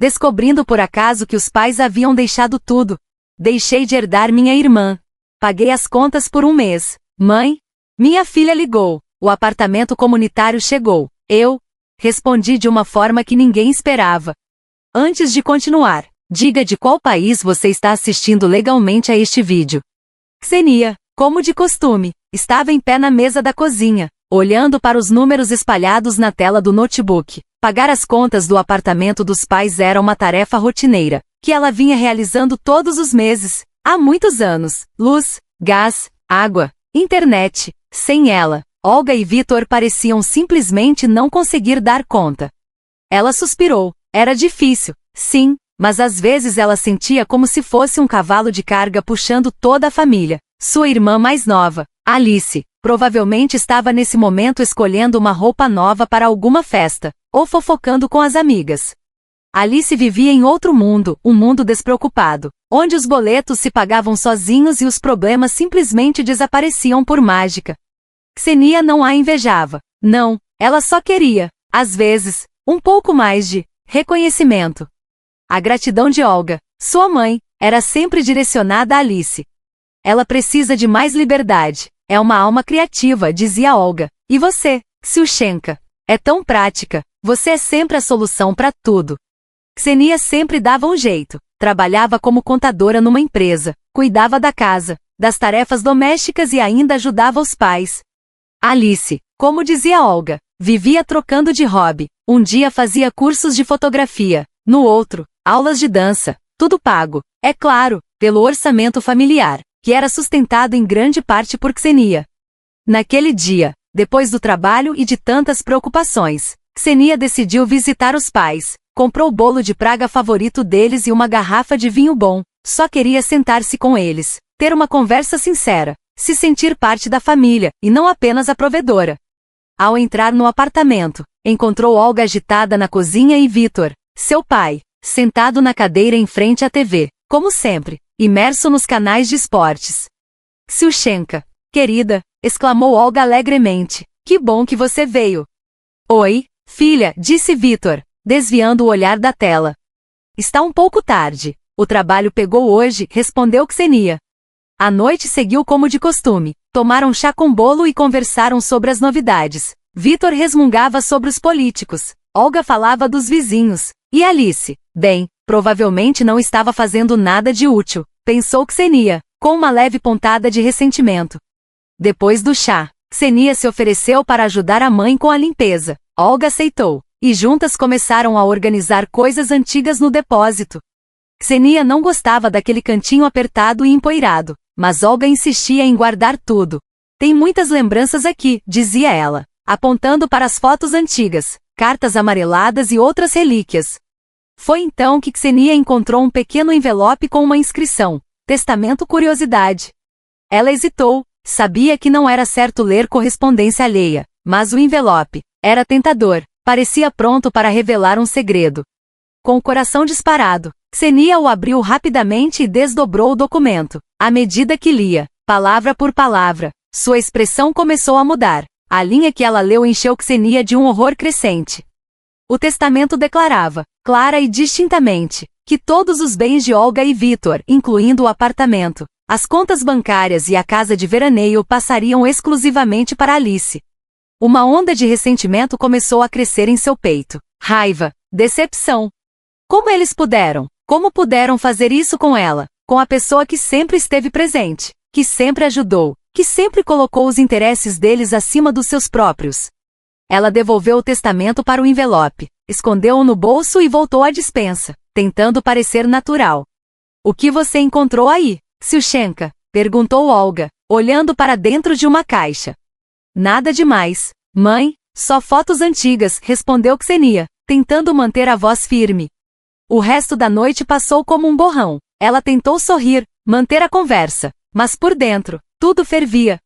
descobrindo por acaso que os pais haviam deixado tudo. Deixei de herdar minha irmã. Paguei as contas por um mês. Mãe? Minha filha ligou. O apartamento comunitário chegou. Eu respondi de uma forma que ninguém esperava. Antes de continuar, diga de qual país você está assistindo legalmente a este vídeo. Xenia, como de costume, estava em pé na mesa da cozinha, olhando para os números espalhados na tela do notebook. Pagar as contas do apartamento dos pais era uma tarefa rotineira, que ela vinha realizando todos os meses, há muitos anos. Luz, gás, água, internet. Sem ela, Olga e Vitor pareciam simplesmente não conseguir dar conta. Ela suspirou. Era difícil, sim, mas às vezes ela sentia como se fosse um cavalo de carga puxando toda a família. Sua irmã mais nova, Alice, provavelmente estava nesse momento escolhendo uma roupa nova para alguma festa, ou fofocando com as amigas. Alice vivia em outro mundo, um mundo despreocupado, onde os boletos se pagavam sozinhos e os problemas simplesmente desapareciam por mágica. Xenia não a invejava. Não, ela só queria, às vezes, um pouco mais de reconhecimento. A gratidão de Olga, sua mãe, era sempre direcionada a Alice. Ela precisa de mais liberdade. É uma alma criativa, dizia Olga. E você, Xiuxenka? É tão prática. Você é sempre a solução para tudo. Xenia sempre dava um jeito. Trabalhava como contadora numa empresa, cuidava da casa, das tarefas domésticas e ainda ajudava os pais. Alice, como dizia Olga, vivia trocando de hobby. Um dia fazia cursos de fotografia, no outro, aulas de dança, tudo pago, é claro, pelo orçamento familiar, que era sustentado em grande parte por Xenia. Naquele dia, depois do trabalho e de tantas preocupações, Xenia decidiu visitar os pais, comprou o bolo de praga favorito deles e uma garrafa de vinho bom. Só queria sentar-se com eles, ter uma conversa sincera, se sentir parte da família, e não apenas a provedora. Ao entrar no apartamento, encontrou Olga agitada na cozinha e Vitor, seu pai, sentado na cadeira em frente à TV, como sempre, imerso nos canais de esportes. Xiuxenka, querida, exclamou Olga alegremente, que bom que você veio. Oi, filha, disse Vitor, desviando o olhar da tela. Está um pouco tarde, o trabalho pegou hoje, respondeu Xenia. A noite seguiu como de costume, tomaram chá com bolo e conversaram sobre as novidades. Vitor resmungava sobre os políticos, Olga falava dos vizinhos, e Alice, bem, provavelmente não estava fazendo nada de útil, pensou Xenia, com uma leve pontada de ressentimento. Depois do chá, Xenia se ofereceu para ajudar a mãe com a limpeza. Olga aceitou, e juntas começaram a organizar coisas antigas no depósito. Xenia não gostava daquele cantinho apertado e empoeirado, mas Olga insistia em guardar tudo. Tem muitas lembranças aqui, dizia ela, apontando para as fotos antigas, cartas amareladas e outras relíquias. Foi então que Xenia encontrou um pequeno envelope com uma inscrição, Testamento Curiosidade. Ela hesitou, sabia que não era certo ler correspondência alheia, mas o envelope era tentador, parecia pronto para revelar um segredo. Com o coração disparado, Xenia o abriu rapidamente e desdobrou o documento. À medida que lia, palavra por palavra, sua expressão começou a mudar. A linha que ela leu encheu Xenia de um horror crescente. O testamento declarava, clara e distintamente, que todos os bens de Olga e Vitor, incluindo o apartamento, as contas bancárias e a casa de veraneio passariam exclusivamente para Alice. Uma onda de ressentimento começou a crescer em seu peito. Raiva, decepção. Como eles puderam? Como puderam fazer isso com ela? Com a pessoa que sempre esteve presente, que sempre ajudou, que sempre colocou os interesses deles acima dos seus próprios. Ela devolveu o testamento para o envelope, escondeu-o no bolso e voltou à despensa, tentando parecer natural. O que você encontrou aí, Xiuxenka? Perguntou Olga, olhando para dentro de uma caixa. Nada demais, mãe, só fotos antigas, respondeu Xenia, tentando manter a voz firme. O resto da noite passou como um borrão. Ela tentou sorrir, manter a conversa, mas por dentro, tudo fervia.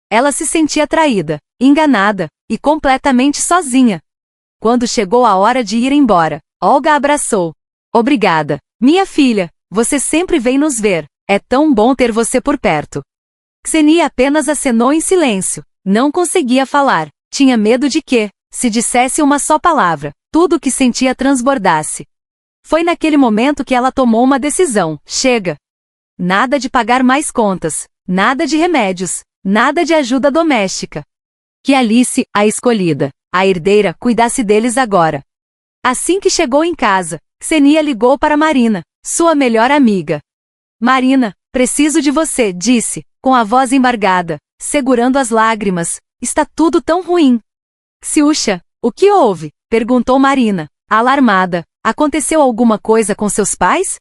Ela se sentia traída, enganada, e completamente sozinha. Quando chegou a hora de ir embora, Olga a abraçou. Obrigada, minha filha, você sempre vem nos ver, é tão bom ter você por perto. Xenia apenas acenou em silêncio, não conseguia falar, tinha medo de que, se dissesse uma só palavra, tudo o que sentia transbordasse. Foi naquele momento que ela tomou uma decisão. Chega! Nada de pagar mais contas, nada de remédios, nada de ajuda doméstica. Que Alice, a escolhida, a herdeira, cuidasse deles agora. Assim que chegou em casa, Xenia ligou para Marina, sua melhor amiga. Marina, preciso de você, disse, com a voz embargada, segurando as lágrimas. Está tudo tão ruim. Xiuxa, o que houve? Perguntou Marina, alarmada. Aconteceu alguma coisa com seus pais?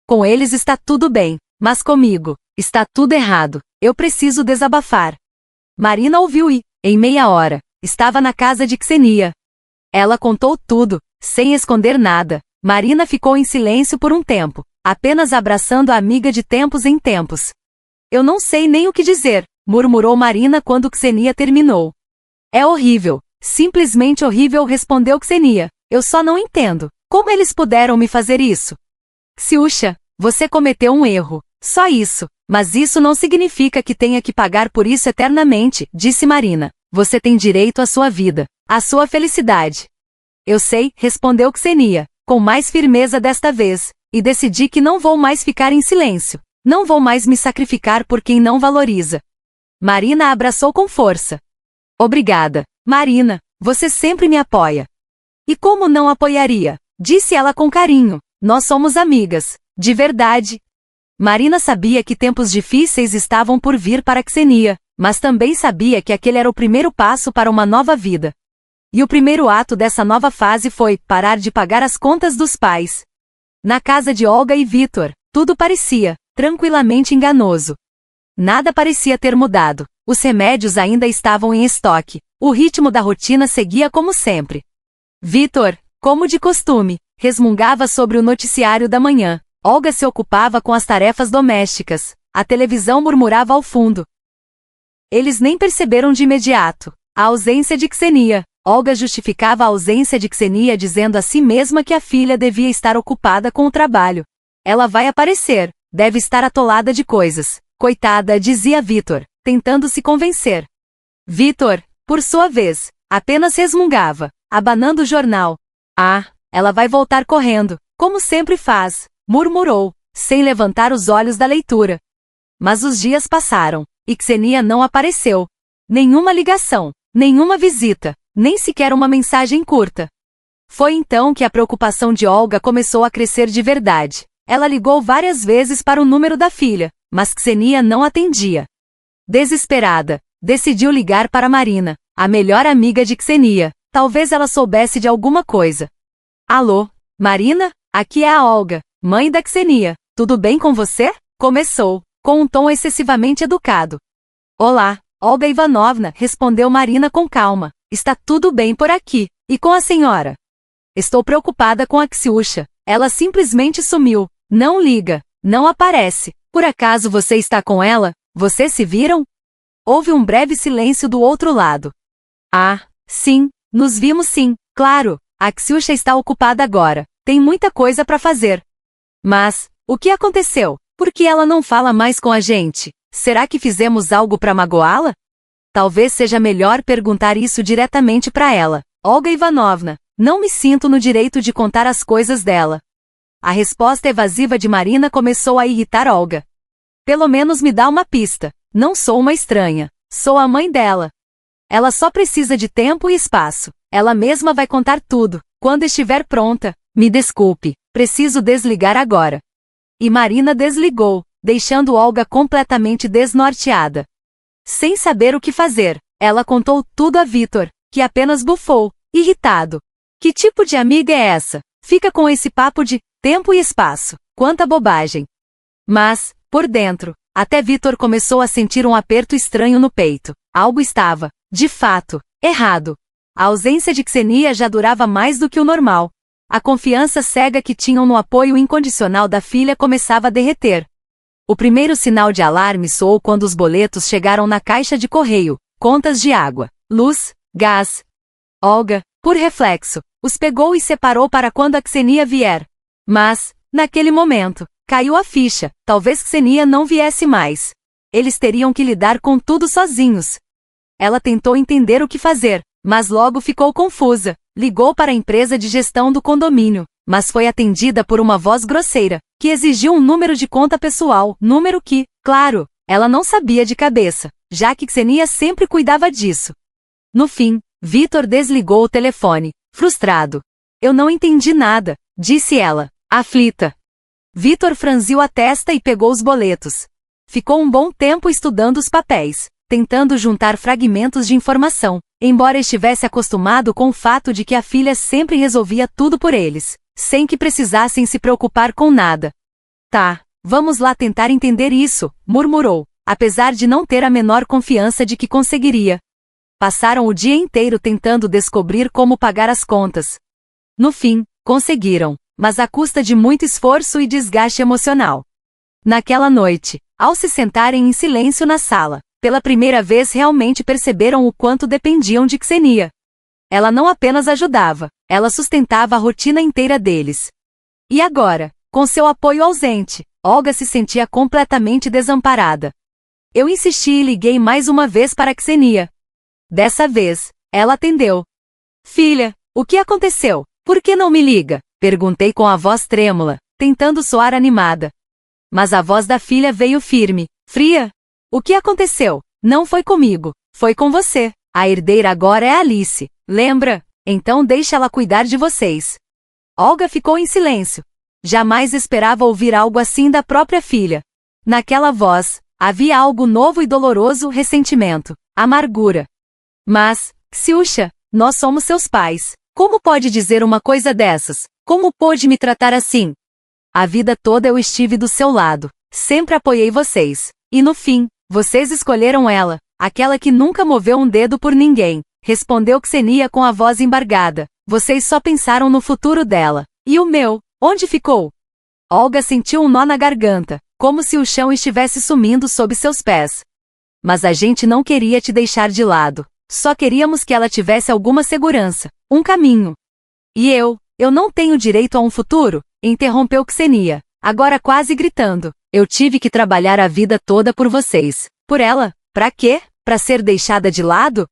Com eles está tudo bem, mas comigo, está tudo errado. Eu preciso desabafar. Marina ouviu e, em meia hora, estava na casa de Xenia. Ela contou tudo, sem esconder nada. Marina ficou em silêncio por um tempo, apenas abraçando a amiga de tempos em tempos. Eu não sei nem o que dizer, murmurou Marina quando Xenia terminou. É horrível, simplesmente horrível, respondeu Xenia. Eu só não entendo. Como eles puderam me fazer isso? Xiuxa, você cometeu um erro, só isso, mas isso não significa que tenha que pagar por isso eternamente, disse Marina. Você tem direito à sua vida, à sua felicidade. Eu sei, respondeu Xenia, com mais firmeza desta vez, e decidi que não vou mais ficar em silêncio. Não vou mais me sacrificar por quem não valoriza. Marina a abraçou com força. Obrigada, Marina, você sempre me apoia. E como não apoiaria? Disse ela com carinho. Nós somos amigas, de verdade. Marina sabia que tempos difíceis estavam por vir para Xenia, mas também sabia que aquele era o primeiro passo para uma nova vida. E o primeiro ato dessa nova fase foi parar de pagar as contas dos pais. Na casa de Olga e Vitor, tudo parecia tranquilamente enganoso. Nada parecia ter mudado. Os remédios ainda estavam em estoque. O ritmo da rotina seguia como sempre. Vitor, como de costume, resmungava sobre o noticiário da manhã. Olga se ocupava com as tarefas domésticas. A televisão murmurava ao fundo. Eles nem perceberam de imediato a ausência de Xenia. Olga justificava a ausência de Xenia dizendo a si mesma que a filha devia estar ocupada com o trabalho. Ela vai aparecer, deve estar atolada de coisas. Coitada, dizia Vitor, tentando se convencer. Vitor, por sua vez, apenas resmungava, abanando o jornal. Ah, ela vai voltar correndo, como sempre faz, murmurou, sem levantar os olhos da leitura. Mas os dias passaram, e Xenia não apareceu. Nenhuma ligação, nenhuma visita, nem sequer uma mensagem curta. Foi então que a preocupação de Olga começou a crescer de verdade. Ela ligou várias vezes para o número da filha, mas Xenia não atendia. Desesperada, decidiu ligar para Marina, a melhor amiga de Xenia. Talvez ela soubesse de alguma coisa. Alô, Marina? Aqui é a Olga, mãe da Xenia. Tudo bem com você? Começou, com um tom excessivamente educado. Olá, Olga Ivanovna, respondeu Marina com calma. Está tudo bem por aqui. E com a senhora? Estou preocupada com a Xiuxa. Ela simplesmente sumiu. Não liga, não aparece. Por acaso você está com ela? Vocês se viram? Houve um breve silêncio do outro lado. Ah, sim, nos vimos sim, claro. A Xiuxa está ocupada agora. Tem muita coisa para fazer. Mas, o que aconteceu? Por que ela não fala mais com a gente? Será que fizemos algo para magoá-la? Talvez seja melhor perguntar isso diretamente para ela. Olga Ivanovna, não me sinto no direito de contar as coisas dela. A resposta evasiva de Marina começou a irritar Olga. Pelo menos me dá uma pista. Não sou uma estranha. Sou a mãe dela. Ela só precisa de tempo e espaço. Ela mesma vai contar tudo. Quando estiver pronta, me desculpe. Preciso desligar agora. E Marina desligou, deixando Olga completamente desnorteada. Sem saber o que fazer, ela contou tudo a Vitor, que apenas bufou, irritado. Que tipo de amiga é essa? Fica com esse papo de tempo e espaço. Quanta bobagem. Mas, por dentro, até Vitor começou a sentir um aperto estranho no peito. Algo estava, de fato, errado. A ausência de Xenia já durava mais do que o normal. A confiança cega que tinham no apoio incondicional da filha começava a derreter. O primeiro sinal de alarme soou quando os boletos chegaram na caixa de correio, contas de água, luz, gás. Olga, por reflexo, os pegou e separou para quando a Xenia vier. Mas, naquele momento, caiu a ficha, talvez Xenia não viesse mais. Eles teriam que lidar com tudo sozinhos. Ela tentou entender o que fazer, mas logo ficou confusa. Ligou para a empresa de gestão do condomínio. mas foi atendida por uma voz grosseira, que exigiu um número de conta pessoal, número que, claro, ela não sabia de cabeça, já que Xenia sempre cuidava disso. No fim, Vitor desligou o telefone, frustrado. Eu não entendi nada, disse ela, aflita. Vitor franziu a testa e pegou os boletos. Ficou um bom tempo estudando os papéis, tentando juntar fragmentos de informação, embora estivesse acostumado com o fato de que a filha sempre resolvia tudo por eles, sem que precisassem se preocupar com nada. Tá, vamos lá tentar entender isso, murmurou, apesar de não ter a menor confiança de que conseguiria. Passaram o dia inteiro tentando descobrir como pagar as contas. No fim, conseguiram, mas à custa de muito esforço e desgaste emocional. Naquela noite, ao se sentarem em silêncio na sala, pela primeira vez realmente perceberam o quanto dependiam de Xenia. Ela não apenas ajudava, ela sustentava a rotina inteira deles. E agora, com seu apoio ausente, Olga se sentia completamente desamparada. Eu insisti e liguei mais uma vez para Xenia. Dessa vez, ela atendeu. Filha, o que aconteceu? Por que não me liga? Perguntei com a voz trêmula, tentando soar animada. Mas a voz da filha veio firme, fria. O que aconteceu? Não foi comigo, foi com você. A herdeira agora é Alice, lembra? Então deixa ela cuidar de vocês. Olga ficou em silêncio. Jamais esperava ouvir algo assim da própria filha. Naquela voz, havia algo novo e doloroso, ressentimento, amargura. Mas, Xiuxa, nós somos seus pais. Como pode dizer uma coisa dessas? Como pôde me tratar assim? A vida toda eu estive do seu lado, sempre apoiei vocês. E no fim, vocês escolheram ela, aquela que nunca moveu um dedo por ninguém, respondeu Xenia com a voz embargada. Vocês só pensaram no futuro dela. E o meu, onde ficou? Olga sentiu um nó na garganta, como se o chão estivesse sumindo sob seus pés. Mas a gente não queria te deixar de lado. Só queríamos que ela tivesse alguma segurança, um caminho. E eu não tenho direito a um futuro? Interrompeu Xenia, agora quase gritando. Eu tive que trabalhar a vida toda por vocês. Por ela? Pra quê? Pra ser deixada de lado?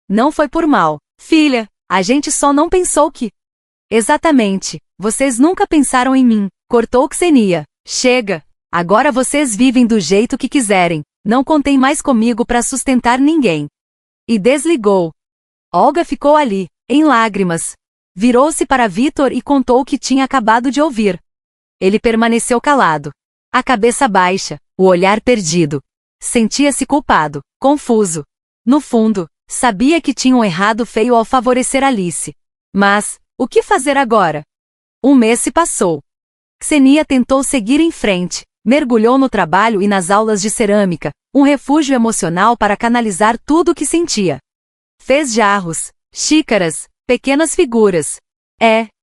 Não foi por mal, filha, a gente só não pensou que... Exatamente, vocês nunca pensaram em mim, cortou Xenia. Chega, agora vocês vivem do jeito que quiserem, não contem mais comigo pra sustentar ninguém. E desligou. Olga ficou ali, em lágrimas. Virou-se para Vitor e contou o que tinha acabado de ouvir. Ele permaneceu calado. A cabeça baixa, o olhar perdido. Sentia-se culpado, confuso. No fundo, sabia que tinham errado feio ao favorecer Alice. Mas, o que fazer agora? Um mês se passou. Xenia tentou seguir em frente, mergulhou no trabalho e nas aulas de cerâmica, um refúgio emocional para canalizar tudo o que sentia. Fez jarros, xícaras, pequenas figuras.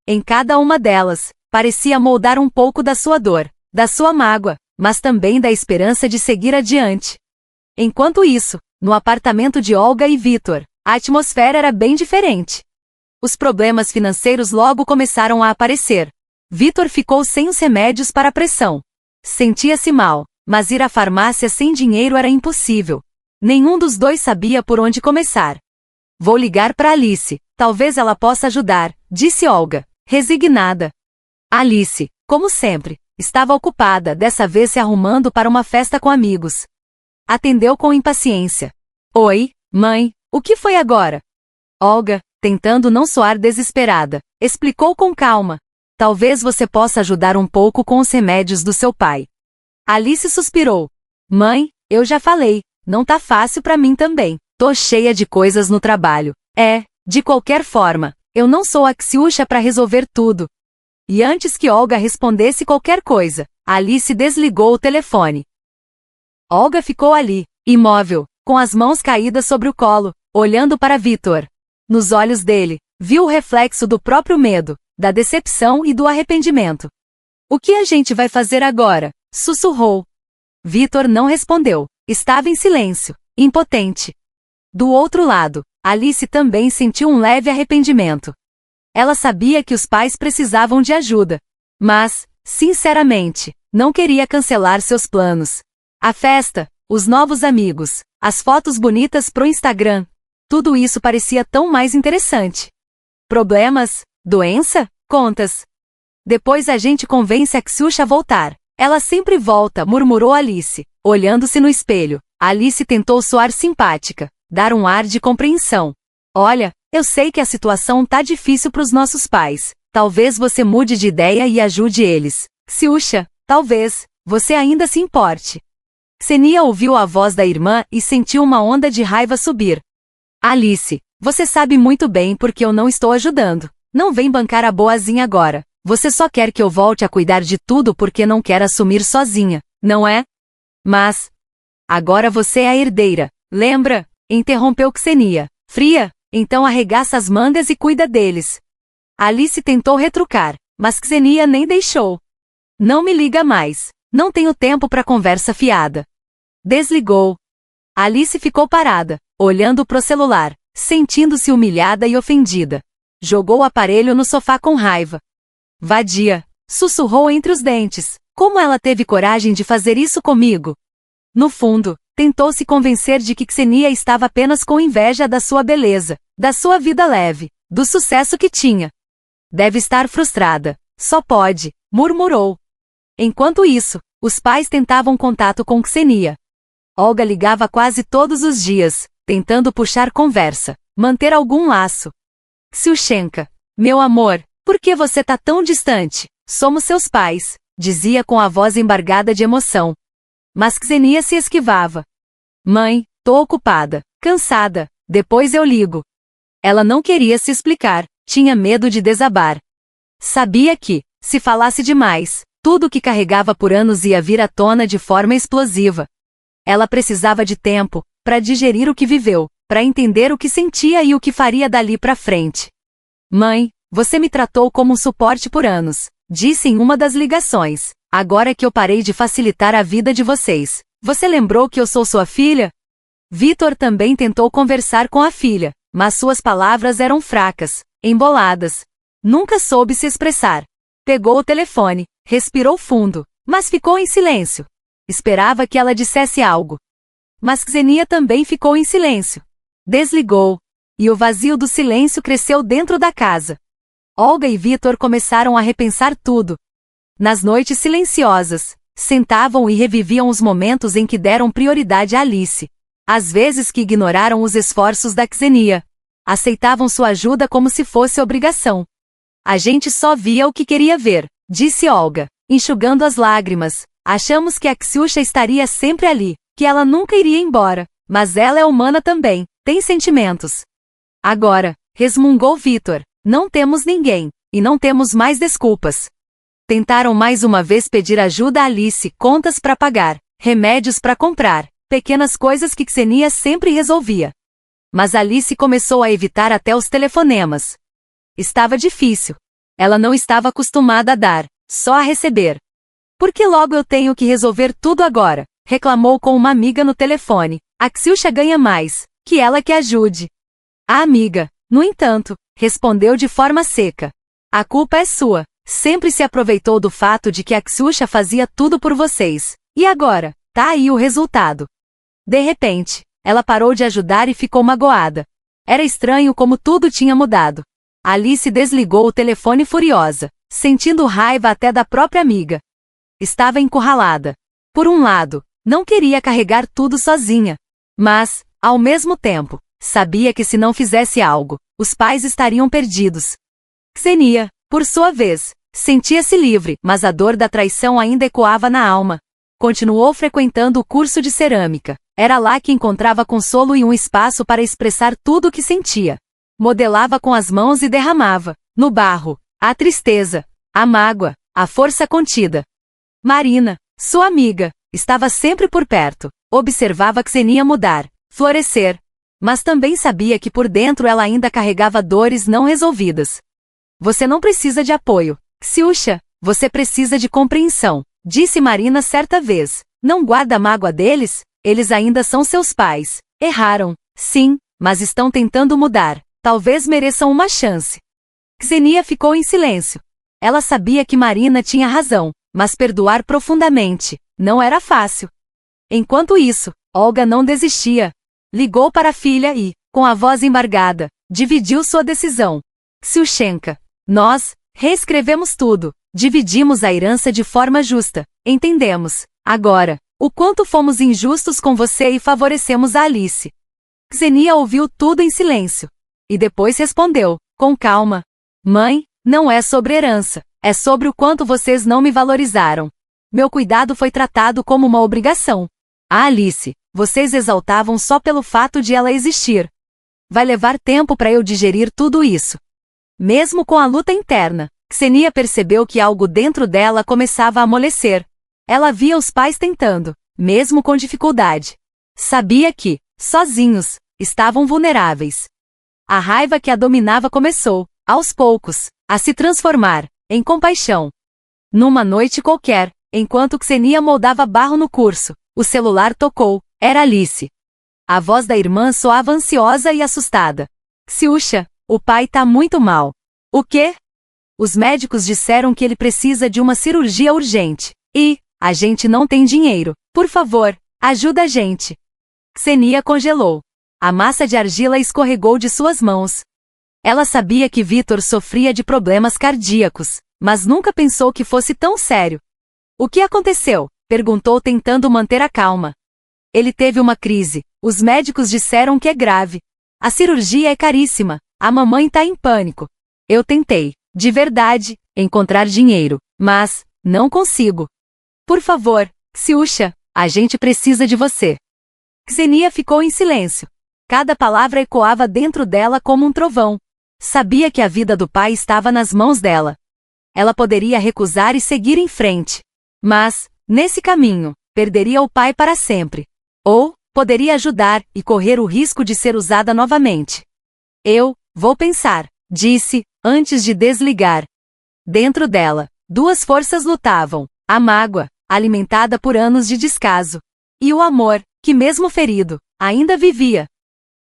Em cada uma delas, parecia moldar um pouco da sua dor, da sua mágoa, mas também da esperança de seguir adiante. Enquanto isso, no apartamento de Olga e Vitor, a atmosfera era bem diferente. Os problemas financeiros logo começaram a aparecer. Vitor ficou sem os remédios para a pressão. Sentia-se mal, mas ir à farmácia sem dinheiro era impossível. Nenhum dos dois sabia por onde começar. Vou ligar para Alice, talvez ela possa ajudar, disse Olga, resignada. Alice, como sempre, estava ocupada, dessa vez se arrumando para uma festa com amigos. Atendeu com impaciência. Oi, mãe, o que foi agora? Olga, tentando não soar desesperada, explicou com calma. Talvez você possa ajudar um pouco com os remédios do seu pai. Alice suspirou. Mãe, eu já falei, não tá fácil pra mim também. Tô cheia de coisas no trabalho. De qualquer forma, eu não sou a Xiuxa pra resolver tudo. E antes que Olga respondesse qualquer coisa, Alice desligou o telefone. Olga ficou ali, imóvel, com as mãos caídas sobre o colo, olhando para Vitor. Nos olhos dele, viu o reflexo do próprio medo, da decepção e do arrependimento. O que a gente vai fazer agora? Sussurrou. Vitor não respondeu. Estava em silêncio, impotente. Do outro lado, Alice também sentiu um leve arrependimento. Ela sabia que os pais precisavam de ajuda. Mas, sinceramente, não queria cancelar seus planos. A festa, os novos amigos, as fotos bonitas pro Instagram. Tudo isso parecia tão mais interessante. Problemas? Doença? Contas? Depois a gente convence a Xiuxa a voltar. Ela sempre volta, murmurou Alice, olhando-se no espelho. Alice tentou soar simpática, dar um ar de compreensão. Olha, eu sei que a situação tá difícil pros nossos pais. Talvez você mude de ideia e ajude eles. Xiuxa, talvez, você ainda se importe. Xenia ouviu a voz da irmã e sentiu uma onda de raiva subir. Alice, você sabe muito bem porque eu não estou ajudando. Não vem bancar a boazinha agora. Você só quer que eu volte a cuidar de tudo porque não quer assumir sozinha, não é? Mas... agora você é a herdeira, lembra? Interrompeu Xenia. Fria? Então arregaça as mangas e cuida deles. Alice tentou retrucar, mas Xenia nem deixou. Não me liga mais. Não tenho tempo para conversa fiada. Desligou. Alice ficou parada, olhando pro celular, sentindo-se humilhada e ofendida. Jogou o aparelho no sofá com raiva. Vadia, sussurrou entre os dentes. Como ela teve coragem de fazer isso comigo? No fundo, tentou se convencer de que Xenia estava apenas com inveja da sua beleza, da sua vida leve, do sucesso que tinha. Deve estar frustrada. Só pode, murmurou. Enquanto isso, os pais tentavam contato com Xenia. Olga ligava quase todos os dias, tentando puxar conversa, manter algum laço. Xiuxenka, meu amor, por que você tá tão distante? Somos seus pais, dizia com a voz embargada de emoção. Mas Xenia se esquivava. Mãe, tô ocupada, cansada, depois eu ligo. Ela não queria se explicar, tinha medo de desabar. Sabia que, se falasse demais, tudo que carregava por anos ia vir à tona de forma explosiva. Ela precisava de tempo, para digerir o que viveu, para entender o que sentia e o que faria dali para frente. Mãe, você me tratou como um suporte por anos, disse em uma das ligações. Agora que eu parei de facilitar a vida de vocês, você lembrou que eu sou sua filha? Vitor também tentou conversar com a filha, mas suas palavras eram fracas, emboladas. Nunca soube se expressar. Pegou o telefone, respirou fundo, mas ficou em silêncio. Esperava que ela dissesse algo. Mas Xenia também ficou em silêncio. Desligou. E o vazio do silêncio cresceu dentro da casa. Olga e Vitor começaram a repensar tudo. Nas noites silenciosas, sentavam e reviviam os momentos em que deram prioridade a Alice. Às vezes que ignoraram os esforços da Xenia. Aceitavam sua ajuda como se fosse obrigação. A gente só via o que queria ver, disse Olga, enxugando as lágrimas. Achamos que a Xiuxa estaria sempre ali, que ela nunca iria embora, mas ela é humana também, tem sentimentos. Agora, resmungou Vitor, não temos ninguém, e não temos mais desculpas. Tentaram mais uma vez pedir ajuda a Alice, contas para pagar, remédios para comprar, pequenas coisas que Xenia sempre resolvia. Mas Alice começou a evitar até os telefonemas. Estava difícil. Ela não estava acostumada a dar, só a receber. Por que logo eu tenho que resolver tudo agora? Reclamou com uma amiga no telefone. A Xiuxa ganha mais, que ela que ajude. A amiga, no entanto, respondeu de forma seca. A culpa é sua. Sempre se aproveitou do fato de que a Xiuxa fazia tudo por vocês. E agora, tá aí o resultado. De repente, ela parou de ajudar e ficou magoada. Era estranho como tudo tinha mudado. Alice desligou o telefone furiosa, sentindo raiva até da própria amiga. Estava encurralada. Por um lado, não queria carregar tudo sozinha. Mas, ao mesmo tempo, sabia que se não fizesse algo, os pais estariam perdidos. Xenia, por sua vez, sentia-se livre, mas a dor da traição ainda ecoava na alma. Continuou frequentando o curso de cerâmica. Era lá que encontrava consolo e um espaço para expressar tudo o que sentia. Modelava com as mãos e derramava, no barro, a tristeza, a mágoa, a força contida. Marina, sua amiga, estava sempre por perto. Observava Xenia mudar, florescer. Mas também sabia que por dentro ela ainda carregava dores não resolvidas. Você não precisa de apoio, Xiuxa, você precisa de compreensão, disse Marina certa vez. Não guarda mágoa deles? Eles ainda são seus pais. Erraram, sim, mas estão tentando mudar. Talvez mereçam uma chance. Xenia ficou em silêncio. Ela sabia que Marina tinha razão, mas perdoar profundamente não era fácil. Enquanto isso, Olga não desistia. Ligou para a filha e, com a voz embargada, dividiu sua decisão. Xiuxenka, nós reescrevemos tudo. Dividimos a herança de forma justa, entendemos, agora, o quanto fomos injustos com você e favorecemos a Alice. Xenia ouviu tudo em silêncio. E depois respondeu, com calma. Mãe, não é sobre herança, é sobre o quanto vocês não me valorizaram. Meu cuidado foi tratado como uma obrigação. A Alice, vocês exaltavam só pelo fato de ela existir. Vai levar tempo para eu digerir tudo isso. Mesmo com a luta interna, Xenia percebeu que algo dentro dela começava a amolecer. Ela via os pais tentando, mesmo com dificuldade. Sabia que, sozinhos, estavam vulneráveis. A raiva que a dominava começou, aos poucos, a se transformar em compaixão. Numa noite qualquer, enquanto Xenia moldava barro no curso, o celular tocou, era Alice. A voz da irmã soava ansiosa e assustada. Xiuxa, o pai tá muito mal. O quê? Os médicos disseram que ele precisa de uma cirurgia urgente. E, a gente não tem dinheiro. Por favor, ajuda a gente. Xenia congelou. A massa de argila escorregou de suas mãos. Ela sabia que Vitor sofria de problemas cardíacos, mas nunca pensou que fosse tão sério. O que aconteceu? Perguntou tentando manter a calma. Ele teve uma crise. Os médicos disseram que é grave. A cirurgia é caríssima. A mamãe tá em pânico. Eu tentei, de verdade, encontrar dinheiro, mas não consigo. Por favor, Xiuxa, a gente precisa de você. Xenia ficou em silêncio. Cada palavra ecoava dentro dela como um trovão. Sabia que a vida do pai estava nas mãos dela. Ela poderia recusar e seguir em frente. Mas, nesse caminho, perderia o pai para sempre. Ou, poderia ajudar e correr o risco de ser usada novamente. Eu vou pensar, disse, antes de desligar. Dentro dela, duas forças lutavam: a mágoa, alimentada por anos de descaso, e o amor, que mesmo ferido, ainda vivia.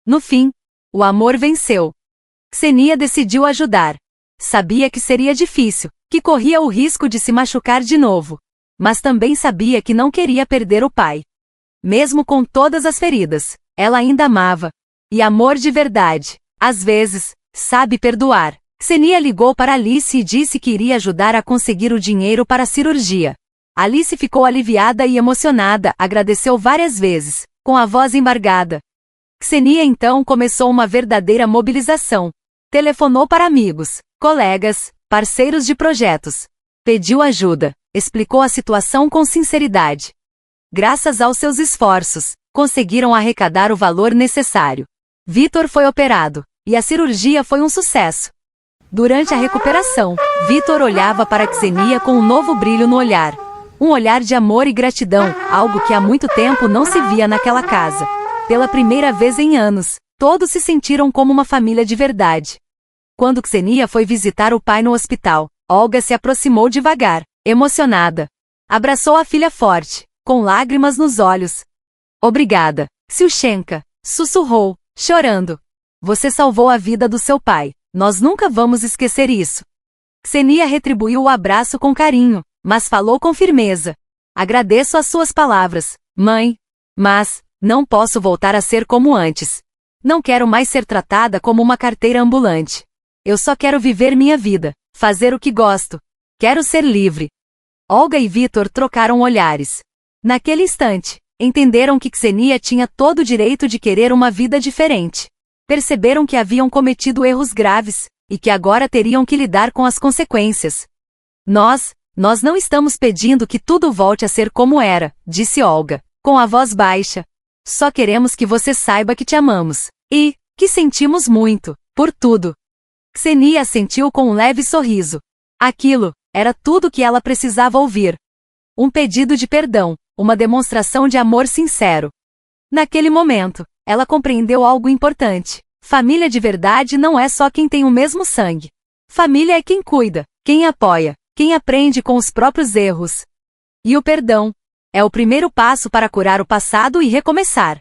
No fim, o amor venceu. Xenia decidiu ajudar. Sabia que seria difícil, que corria o risco de se machucar de novo. Mas também sabia que não queria perder o pai. Mesmo com todas as feridas, ela ainda amava. E amor de verdade, às vezes, sabe perdoar. Xenia ligou para Alice e disse que iria ajudar a conseguir o dinheiro para a cirurgia. Alice ficou aliviada e emocionada, agradeceu várias vezes, com a voz embargada. Xenia então começou uma verdadeira mobilização. Telefonou para amigos, colegas, parceiros de projetos. Pediu ajuda, explicou a situação com sinceridade. Graças aos seus esforços, conseguiram arrecadar o valor necessário. Vitor foi operado, e a cirurgia foi um sucesso. Durante a recuperação, Vitor olhava para Xenia com um novo brilho no olhar. Um olhar de amor e gratidão, algo que há muito tempo não se via naquela casa. Pela primeira vez em anos, todos se sentiram como uma família de verdade. Quando Xenia foi visitar o pai no hospital, Olga se aproximou devagar, emocionada. Abraçou a filha forte, com lágrimas nos olhos. Obrigada, Xiuxenka, sussurrou, chorando. Você salvou a vida do seu pai, nós nunca vamos esquecer isso. Xenia retribuiu o abraço com carinho, mas falou com firmeza. Agradeço as suas palavras, mãe. Mas, não posso voltar a ser como antes. Não quero mais ser tratada como uma carteira ambulante. Eu só quero viver minha vida, fazer o que gosto. Quero ser livre. Olga e Vitor trocaram olhares. Naquele instante, entenderam que Xenia tinha todo o direito de querer uma vida diferente. Perceberam que haviam cometido erros graves, e que agora teriam que lidar com as consequências. Nós não estamos pedindo que tudo volte a ser como era, disse Olga, com a voz baixa. Só queremos que você saiba que te amamos. E, que sentimos muito, por tudo. Xenia assentiu com um leve sorriso. Aquilo, era tudo que ela precisava ouvir. Um pedido de perdão, uma demonstração de amor sincero. Naquele momento, ela compreendeu algo importante. Família de verdade não é só quem tem o mesmo sangue. Família é quem cuida, quem apoia, quem aprende com os próprios erros. E o perdão é o primeiro passo para curar o passado e recomeçar.